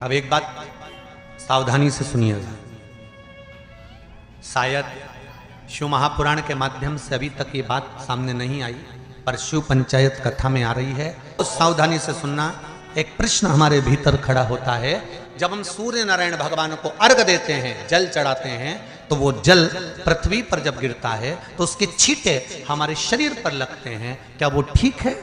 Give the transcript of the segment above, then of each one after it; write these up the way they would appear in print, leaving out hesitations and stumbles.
अब एक बात सावधानी से सुनिएगा। शायद शिव महापुराण के माध्यम से अभी तक ये बात सामने नहीं आई, पर शिव पंचायत कथा में आ रही है। तो सावधानी से सुनना। एक प्रश्न हमारे भीतर खड़ा होता है, जब हम सूर्य नारायण भगवान को अर्घ देते हैं, जल चढ़ाते हैं, तो वो जल पृथ्वी पर जब गिरता है तो उसके छींटे हमारे शरीर पर लगते हैं। क्या वो ठीक है?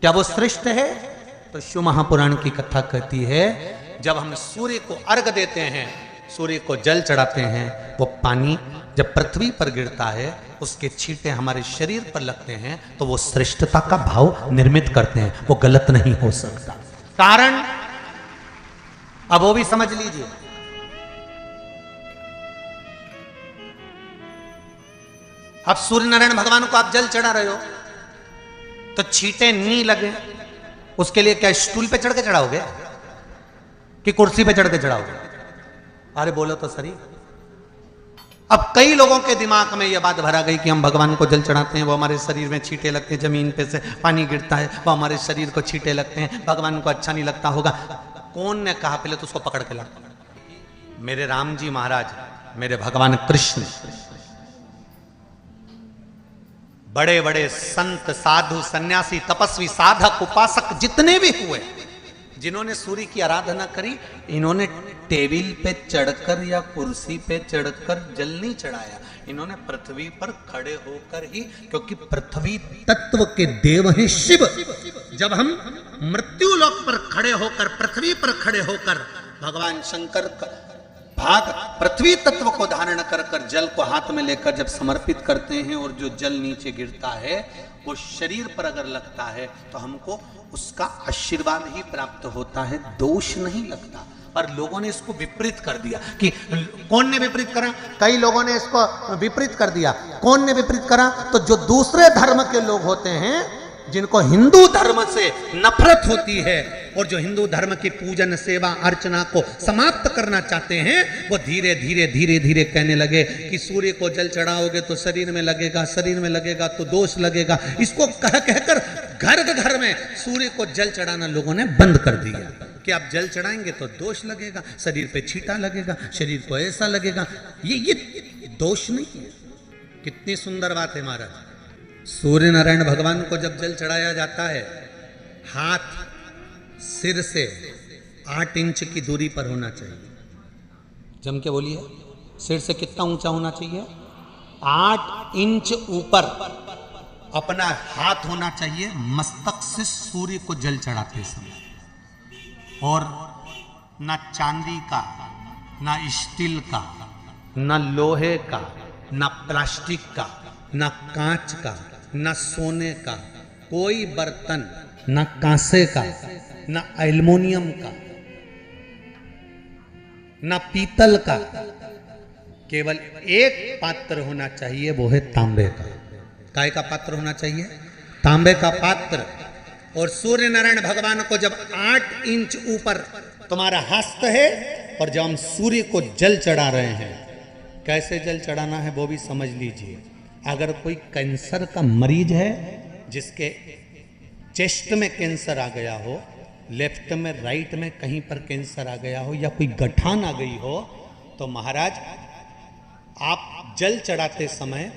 क्या वो श्रेष्ठ है? तो शिव महापुराण की कथा कहती है, जब हम सूर्य को अर्घ देते हैं, सूर्य को जल चढ़ाते हैं, वो पानी जब पृथ्वी पर गिरता है, उसके छींटे हमारे शरीर पर लगते हैं, तो वो श्रेष्ठता का भाव निर्मित करते हैं। वो गलत नहीं हो सकता। कारण अब वो भी समझ लीजिए। अब सूर्य नारायण भगवान को आप जल चढ़ा रहे हो तो छींटे नहीं लगे, उसके लिए क्या स्टूल पे चढ़ के चढ़ाओगे कि कुर्सी पे चढ़ के चढ़ाओगे? अरे बोलो तो सही। अब कई लोगों के दिमाग में यह बात भरा गई कि हम भगवान को जल चढ़ाते हैं, वो हमारे शरीर में छींटे लगते हैं, जमीन पे से पानी गिरता है, वो हमारे शरीर को छींटे लगते हैं, भगवान को अच्छा नहीं लगता होगा। कौन ने कहा? पहले तो उसको पकड़ के ला। मेरे राम जी महाराज, मेरे भगवान कृष्ण, बड़े बड़े संत, साधु, सन्यासी, तपस्वी, साधक, उपासक जितने भी हुए, जिन्होंने सूर्य की आराधना करी, इन्होंने टेबल पे चढ़कर या कुर्सी पे चढ़कर जल नहीं चढ़ाया। इन्होंने पृथ्वी पर खड़े होकर ही, क्योंकि पृथ्वी तत्व के देव हैं शिव। जब हम मृत्यु लोक पर खड़े होकर, पृथ्वी पर खड़े होकर भगवान शंकर का भाग पृथ्वी तत्व को धारण कर कर जल को हाथ में लेकर जब समर्पित करते हैं, और जो जल नीचे गिरता है वो शरीर पर अगर लगता है तो हमको उसका आशीर्वाद ही प्राप्त होता है, दोष नहीं लगता। पर लोगों ने इसको विपरीत कर दिया। कि कौन ने विपरीत करा? कई लोगों ने इसको विपरीत कर दिया। कौन ने विपरीत करा? तो जो दूसरे धर्म के लोग होते हैं, जिनको हिंदू धर्म से नफरत होती है और जो हिंदू धर्म की पूजन, सेवा, अर्चना को समाप्त करना चाहते हैं, वो धीरे धीरे धीरे धीरे कहने लगे कि सूर्य को जल चढ़ाओगे तो शरीर में लगेगा, शरीर में लगेगा तो दोष लगेगा। इसको कह कहकर घर घर में सूर्य को जल चढ़ाना लोगों ने बंद कर दिया कि आप जल चढ़ाएंगे तो दोष लगेगा, शरीर पे छींटा लगेगा, शरीर को ऐसा लगेगा। ये दोष नहीं है। कितनी सुंदर बात है महाराज। सूर्य नारायण भगवान को जब जल चढ़ाया जाता है, हाथ सिर से 8 इंच की दूरी पर होना चाहिए। जम के बोलिए, सिर से कितना ऊंचा होना चाहिए? 8 इंच ऊपर अपना हाथ होना चाहिए मस्तक से सूर्य को जल चढ़ाते समय। और ना चांदी का, ना स्टील का, ना लोहे का, ना प्लास्टिक का, ना कांच का, ना सोने का कोई बर्तन, ना कांसे का, ना एल्युमिनियम का, ना पीतल का। केवल एक पात्र होना चाहिए, वो है तांबे का। काय का पात्र होना चाहिए? तांबे का पात्र। और सूर्य नारायण भगवान को जब 8 इंच ऊपर तुम्हारा हस्त है, और जब हम सूर्य को जल चढ़ा रहे हैं, कैसे जल चढ़ाना है वो भी समझ लीजिए। अगर कोई कैंसर का मरीज है, जिसके चेस्ट में कैंसर आ गया हो, लेफ्ट में, राइट में कहीं पर कैंसर आ गया हो, या कोई गठान आ गई हो, तो महाराज आप जल चढ़ाते समय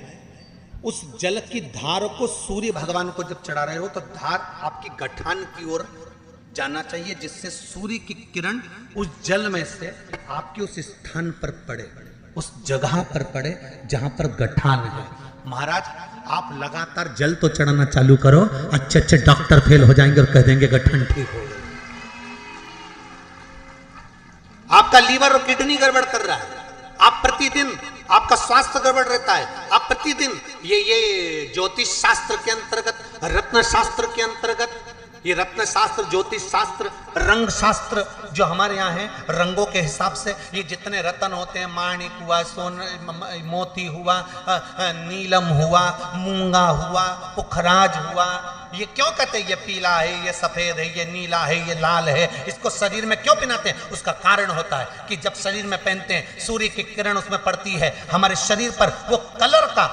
उस जल की धार को सूर्य भगवान को जब चढ़ा रहे हो, तो धार आपकी गठान की ओर जाना चाहिए, जिससे सूर्य की किरण उस जल में से आपके उस स्थान पर पड़े, उस जगह पर पड़े जहां पर गठान है। महाराज आप लगातार जल तो चढ़ाना चालू करो, अच्छे अच्छे डॉक्टर फेल हो जाएंगे और कह देंगे गठन ठीक हो गया। आपका लीवर और किडनी गड़बड़ कर रहा है, आप प्रतिदिन, आपका स्वास्थ्य गड़बड़ रहता है, आप प्रतिदिन ये ज्योतिष शास्त्र के अंतर्गत, रत्न शास्त्र के अंतर्गत, ये रत्न शास्त्र, ज्योतिष शास्त्र, रंग शास्त्र जो हमारे यहाँ है, रंगों के हिसाब से ये जितने रत्न होते हैं, माणिक हुआ, मोती हुआ, नीलम हुआ, मूंगा हुआ, पुखराज हुआ, ये क्यों कहते हैं ये पीला है, ये सफेद है, ये नीला है, ये लाल है, इसको शरीर में क्यों पहनाते हैं? उसका कारण होता है कि जब शरीर में पहनते हैं, सूर्य की किरण उसमें पड़ती है, हमारे शरीर पर वो कलर का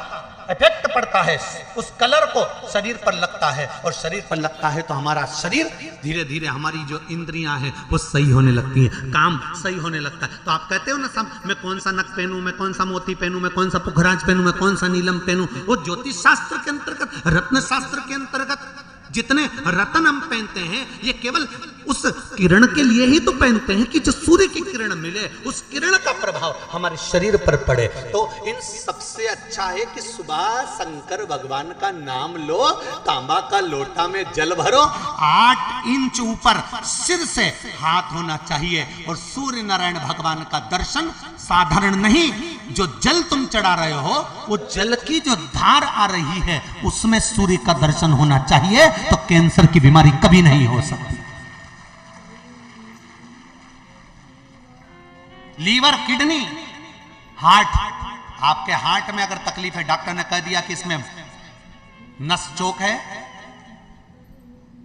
इफेक्ट पड़ता है, उस कलर को शरीर पर लगता है, और शरीर पर लगता है तो हमारा शरीर धीरे धीरे, हमारी जो इंद्रियां हैं वो सही होने लगती हैं, काम सही होने लगता है। तो आप कहते हो ना सब, मैं कौन सा नक पहनूं, मैं कौन सा मोती पहनूं, मैं कौन सा पुखराज पहनूं, मैं कौन सा नीलम पहनूं, वो ज्योतिष शास्त्र के अंतर्गत, रत्न शास्त्र के अंतर्गत जितने रत्न हम पहनते हैं ये केवल उस किरण के लिए ही तो पहनते हैं कि जो सूर्य की किरण मिले, उस किरण का प्रभाव हमारे शरीर पर पड़े। तो इन सबसे अच्छा है कि सुबह शंकर भगवान का नाम लो, तांबा का लोटा में जल भरो, 8 इंच ऊपर सिर से हाथ होना चाहिए, और सूर्य नारायण भगवान का दर्शन साधारण नहीं, जो जल तुम चढ़ा रहे हो वो जल की जो धार आ रही है उसमें सूर्य का दर्शन होना चाहिए, तो कैंसर की बीमारी कभी नहीं हो सकती। लीवर, किडनी, हार्ट, आपके हार्ट में अगर तकलीफ है, डॉक्टर ने कह दिया कि इसमें नस चोक है,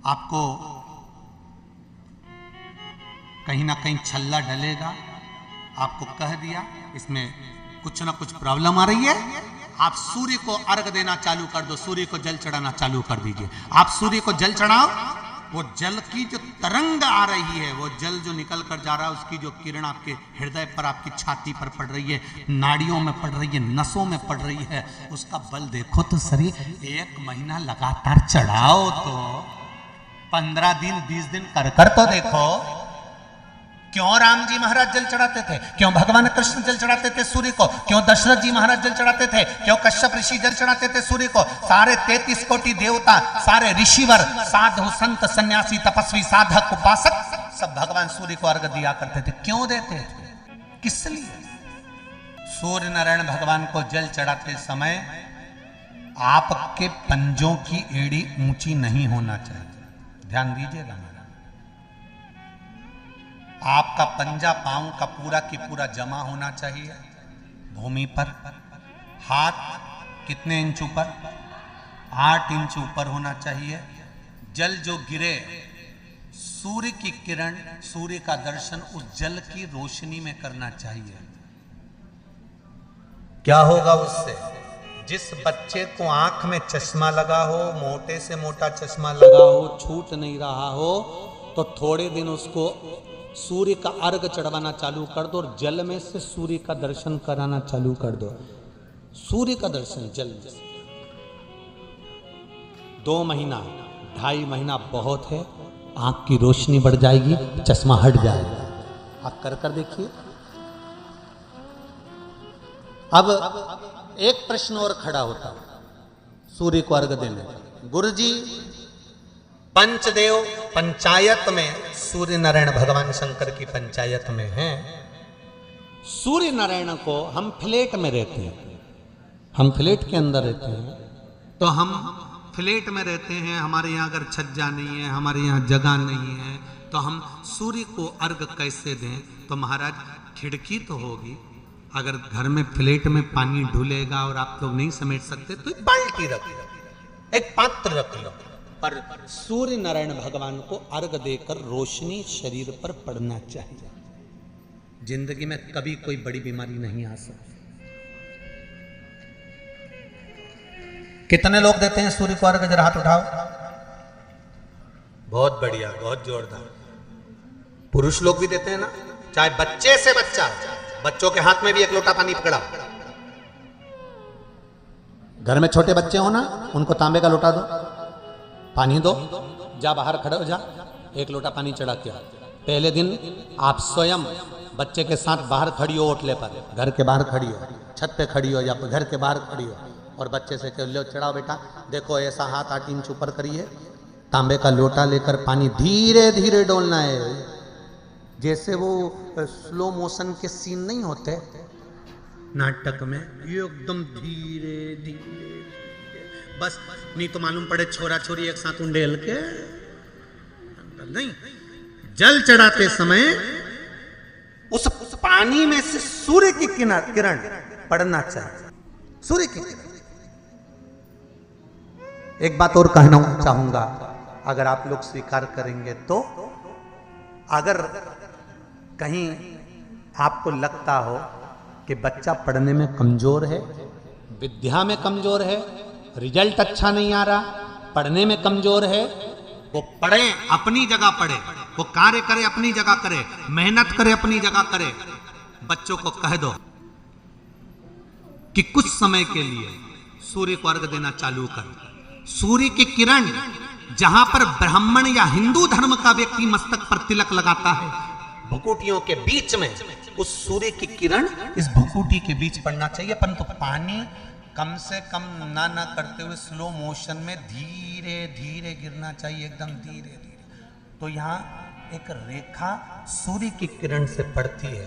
आपको कहीं ना कहीं छल्ला डलेगा, आपको कह दिया इसमें कुछ ना कुछ प्रॉब्लम आ रही है, आप सूर्य को अर्घ देना चालू कर दो, सूर्य को जल चढ़ाना चालू कर दीजिए। आप सूर्य को जल चढ़ाओ, वो जल की जो तरंग आ रही है, वो जल जो निकल कर जा रहा है, उसकी जो किरण आपके हृदय पर, आपकी छाती पर पड़ रही है, नाड़ियों में पड़ रही है, नसों में पड़ रही है, उसका बल देखो तो शरीर 1 महीना लगातार चढ़ाओ तो 15 दिन 20 दिन कर तो देखो। क्यों राम जी महाराज जल चढ़ाते थे, क्यों भगवान कृष्ण जल चढ़ाते थे सूर्य को, क्यों दशरथ जी महाराज जल चढ़ाते थे, क्यों कश्यप ऋषि जल चढ़ाते थे सूर्य को, सारे 33 कोटि देवता, सारे ऋषिवर, साधु संत सन्यासी तपस्वी साधक उपासक सब भगवान सूर्य को अर्घ दिया करते थे। क्यों देते थे, किस लिए? सूर्य नारायण भगवान को जल चढ़ाते समय आपके पंजों की एड़ी ऊंची नहीं होना चाहिए, ध्यान दीजिएगा। आपका पंजा पांव का पूरा की पूरा जमा होना चाहिए भूमि पर। हाथ कितने इंच ऊपर? 8 इंच ऊपर होना चाहिए। जल जो गिरे, सूर्य की किरण, सूर्य का दर्शन उस जल की रोशनी में करना चाहिए। क्या होगा उससे? जिस बच्चे को आंख में चश्मा लगा हो, मोटे से मोटा चश्मा लगा हो, छूट नहीं रहा हो, तो थोड़े दिन उसको सूर्य का अर्घ चढ़वाना चालू कर दो, और जल में से सूर्य का दर्शन कराना चालू कर दो। सूर्य का दर्शन जल में से 2 महीना 2.5 महीना बहुत है, आंख की रोशनी बढ़ जाएगी, चश्मा हट जाएगा। आप कर देखिए। अब एक प्रश्न और खड़ा होता है सूर्य को अर्घ देने का। गुरुजी, पंचदेव पंचायत में सूर्य नारायण भगवान शंकर की पंचायत में है। सूर्य नारायण को हम फ्लैट में रहते हैं, हम फ्लैट के अंदर रहते हैं, तो हम फ्लैट में रहते हैं, हमारे यहाँ अगर छज्जा नहीं है, हमारे यहाँ जगह नहीं है, तो हम सूर्य को अर्घ कैसे दें? तो महाराज खिड़की तो होगी, अगर घर में फ्लैट में पानी ढुलेगा और आप लोग नहीं समेट सकते तो एक बाल्टी रख लो, एक पात्र रख लो, पर सूर्य नारायण भगवान को अर्घ देकर रोशनी शरीर पर पड़ना चाहिए। जिंदगी में कभी कोई बड़ी बीमारी नहीं आ सकती। कितने लोग देते हैं सूर्य को अर्घ? जरा हाथ उठाओ। बहुत बढ़िया, बहुत जोरदार। पुरुष लोग भी देते हैं ना, चाहे बच्चे से बच्चा, बच्चों के हाथ में भी 1 लोटा पानी पकड़ा। घर में छोटे बच्चे हो ना, उनको तांबे का लोटा दो, पानी दो, जा बाहर खड़े हो जा, 1 लोटा पानी चढ़ा के। पहले दिन आप स्वयं बच्चे के साथ बाहर खड़ी हो, ओटले पर, घर के बाहर खड़ी हो, छत पे खड़ी हो या घर के बाहर खड़ी हो, और बच्चे से कह लो चढ़ाओ बेटा, देखो ऐसा हाथ 8 इंच ऊपर करिए, तांबे का लोटा लेकर पानी धीरे धीरे डोलना है, जैसे वो स्लो मोशन के सीन नहीं होते नाटक में, एकदम धीरे धीरे, बस नहीं तो मालूम पड़े छोरा छोरी एक साथ उंडेल के नहीं। जल चढ़ाते समय उस पानी में से सूर्य की किरण पड़ना चाहिए, सूर्य की किरण। एक बात और कहना चाहूंगा, अगर आप लोग स्वीकार करेंगे तो, अगर कहीं आपको लगता हो कि बच्चा पढ़ने में कमजोर है, विद्या में कमजोर है, रिजल्ट अच्छा नहीं आ रहा, पढ़ने में कमजोर है, वो पढ़े अपनी जगह पढ़े, वो कार्य करे अपनी जगह करे, मेहनत करे अपनी जगह करे। बच्चों को कह दो कि कुछ समय के लिए सूर्य को अर्घ देना चालू कर। सूर्य की किरण जहां पर ब्राह्मण या हिंदू धर्म का व्यक्ति मस्तक पर तिलक लगाता है, भुकुटियों के बीच में उस सूर्य की किरण इस भुकुटी के बीच पड़ना चाहिए, परंतु पानी कम से कम ना करते हुए स्लो मोशन में धीरे धीरे गिरना चाहिए, एकदम धीरे धीरे। तो यहां एक रेखा सूर्य की किरण से पड़ती है